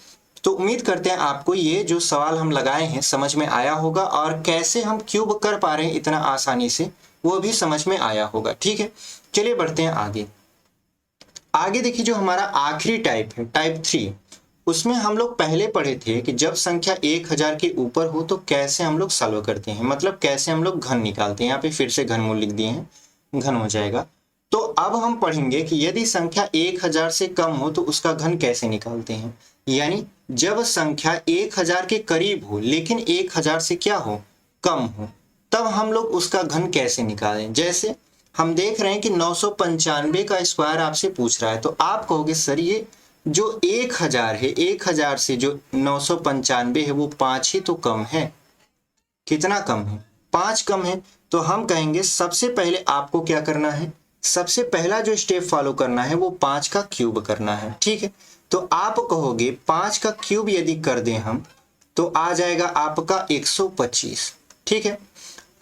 तो उम्मीद करते हैं आपको ये जो सवाल हम लगाए हैं समझ में आया होगा, और कैसे हम क्यूब कर पा रहे हैं इतना आसानी से वो भी समझ में आया होगा। ठीक है, चलिए बढ़ते हैं आगे। आगे देखिए जो हमारा आखिरी टाइप है, टाइप 3, उसमें हम लोग पहले पढ़े थे कि जब संख्या 1000 के ऊपर हो तो कैसे हम लोग सॉल्व करते हैं, मतलब कैसे हम लोग घन निकालते हैं। यहाँ पे फिर से घनमूल लिख दिए हैं, घन हो जाएगा। तो अब हम पढ़ेंगे कि यदि संख्या 1000 से कम हो तो उसका घन कैसे निकालते हैं, यानी जब संख्या 1000 के करीब हो लेकिन 1000 से क्या हो, कम हो, तब हम लोग उसका घन कैसे निकालें। जैसे हम देख रहे हैं कि 995 का स्क्वायर आपसे पूछ रहा है, तो आप कहोगे सर ये जो 1000 है, 1000 से जो 995 है वो 5 ही तो कम है। कितना कम है, 5 कम है। तो हम कहेंगे सबसे पहले आपको क्या करना है, सबसे पहला जो स्टेप फॉलो करना है वो 5 का क्यूब करना है। ठीक है, तो आप कहोगे 5 का क्यूब यदि कर दें हम तो आ जाएगा आपका 125। ठीक है,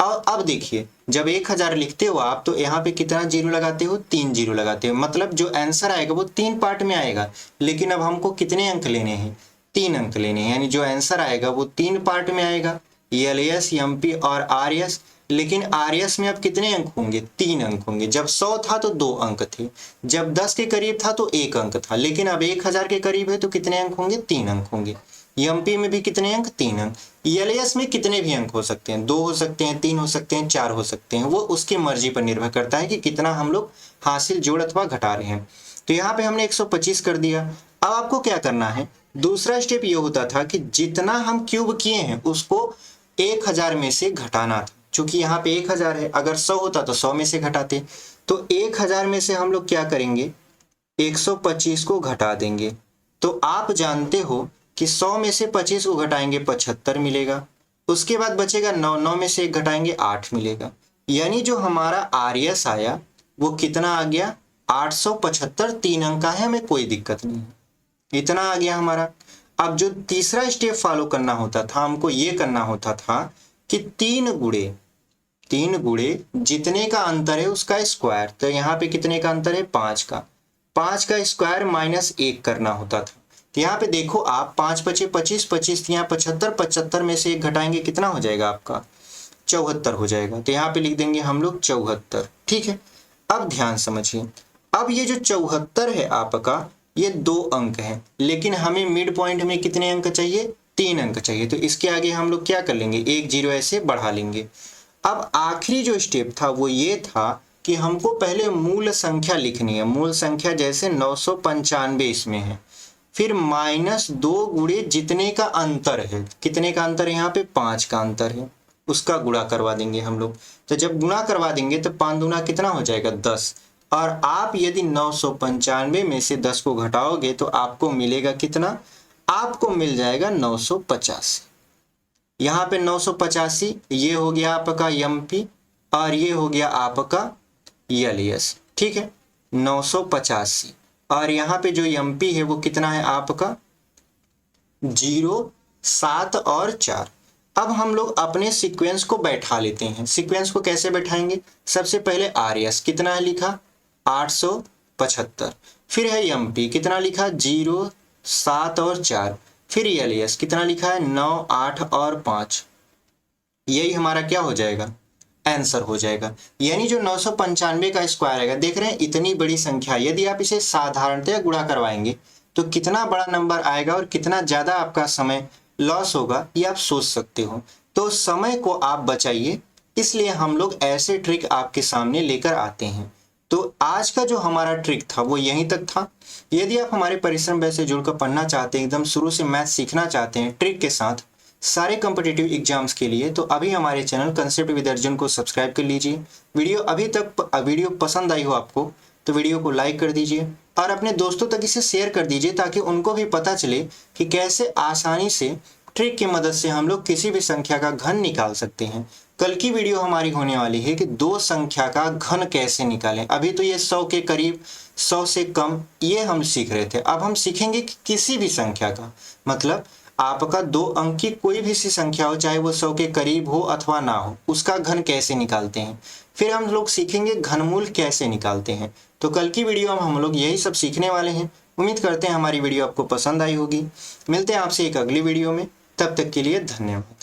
और अब देखिए जब 1000 लिखते हो आप तो यहाँ पे कितना जीरो लगाते हो, 3 जीरो लगाते हो, मतलब जो आंसर आएगा वो 3 पार्ट में आएगा। लेकिन अब हमको कितने अंक लेने हैं, 3 अंक लेने हैं, यानी जो आंसर आएगा वो 3 पार्ट में आएगा, LS, MP और RS। लेकिन RS में अब कितने अंक होंगे, 3 अंक होंगे। जब 100 था तो 2 अंक थे, जब 10 के करीब था तो 1 अंक था, लेकिन अब 1000 के करीब है तो कितने अंक होंगे, 3 अंक होंगे। एमपी में भी कितने अंक, 3 अंक। एलएस में कितने भी अंक हो सकते हैं, 2 हो सकते हैं, 3 हो सकते हैं, 4 हो सकते हैं, वो उसकी मर्जी पर निर्भर करता है कि कितना हम लोग हासिल जोड़ अथवा घटा रहे हैं। तो यहाँ पे हमने 125 कर दिया। अब आपको क्या करना है, दूसरा स्टेप ये होता था कि जितना हम क्यूब किए हैं उसको 1000 में से घटाना था। चूंकि यहाँ पे 1000 है, अगर 100 होता तो 100 में से घटाते। तो 1000 में से हम लोग क्या करेंगे, 125 को घटा देंगे। तो आप जानते हो कि 100 में से 25 को घटाएंगे 75 मिलेगा। उसके बाद बचेगा 9, 9 में से 1 घटाएंगे 8 मिलेगा। यानी जो हमारा आरएस आया वो कितना आ गया, 875। 3 अंक का है, हमें कोई दिक्कत नहीं है, इतना आ गया हमारा। अब जो तीसरा स्टेप फॉलो करना होता था, हमको ये करना होता था कि 3 गुणे जितने का अंतर है उसका स्क्वायर। तो यहाँ पे कितने का अंतर है, 5 का। 5 का स्क्वायर माइनस 1 करना होता था। तो यहाँ पे देखो आप, 5 बचे 25, 25 यहाँ 75, 75 में से 1 घटाएंगे कितना हो जाएगा आपका, 74 हो जाएगा। तो यहाँ पे लिख देंगे हम लोग 74। ठीक है, अब ध्यान समझिए। अब ये जो 74 है आपका, ये 2 अंक है, लेकिन हमें मिड पॉइंट में कितने अंक चाहिए, 3 अंक चाहिए। तो इसके आगे हम लोग क्या कर लेंगे, 1 0 ऐसे बढ़ा लेंगे। अब आखिरी जो स्टेप था वो ये था कि हमको पहले मूल संख्या लिखनी है। मूल संख्या जैसे 995 इसमें है, फिर -2 गुणे जितने का अंतर है, कितने का अंतर है यहाँ पे, 5 का अंतर है, उसका गुणा करवा देंगे हम लोग। तो जब गुणा करवा देंगे तो 5 दूना कितना हो जाएगा, 10। और आप यदि 995 में से 10 को घटाओगे तो आपको मिलेगा कितना, आपको मिल जाएगा 985। यहाँ पे 985 ये हो गया आपका एमपी और ये हो गया आपका एलएस। ठीक है, 985। और यहाँ पे जो एमपी है वो कितना है आपका, 0, 7 और 4। अब हम लोग अपने सीक्वेंस को बैठा लेते हैं। सीक्वेंस को कैसे बैठाएंगे, सबसे पहले आरएस कितना है लिखा, 875। फिर है एमपी कितना लिखा, 0, 7 और 4। फिर एलएस कितना लिखा है, 9, 8 और 5। यही हमारा क्या हो जाएगा, आंसर हो जाएगा। यानी जो 995 का स्क्वायर आएगा, देख रहे हैं इतनी बड़ी संख्या, यदि आप इसे साधारणतया गुणा करवाएंगे तो कितना बड़ा नंबर आएगा और कितना ज्यादा आपका समय लॉस होगा, ये आप सोच सकते हो। तो समय को आप बचाइए, इसलिए हम लोग ऐसे ट्रिक आपके सामने लेकर आते हैं। तो आज का जो हमारा ट्रिक था वो यहीं तक था। यदि आप हमारे परिश्रम बैच से जुड़कर पढ़ना चाहते हैं, एकदम शुरू से मैथ सीखना चाहते हैं ट्रिक के साथ सारे कॉम्पिटिटिव एग्जाम्स के लिए, तो अभी हमारे चैनल कंसेप्ट विद अर्जुन को सब्सक्राइब कर लीजिए। वीडियो पसंद आई हो आपको तो वीडियो को लाइक कर दीजिए और अपने दोस्तों तक इसे शेयर कर दीजिए, ताकि उनको भी पता चले कि कैसे आसानी से ट्रिक की मदद से हम लोग किसी भी संख्या का घन निकाल सकते हैं। कल की वीडियो हमारी होने वाली है कि 2 संख्या का घन कैसे निकालें। अभी तो ये 100 के करीब, 100 से कम ये हम सीख रहे थे। अब हम सीखेंगे कि किसी भी संख्या का, मतलब आपका 2 अंक की कोई भी सी संख्या हो, चाहे वो 100 के करीब हो अथवा ना हो, उसका घन कैसे निकालते हैं। फिर हम लोग सीखेंगे घनमूल कैसे निकालते हैं। तो कल की वीडियो में हम लोग यही सब सीखने वाले हैं। उम्मीद करते हैं हमारी वीडियो आपको पसंद आई होगी। मिलते हैं आपसे एक अगली वीडियो में, तब तक के लिए धन्यवाद।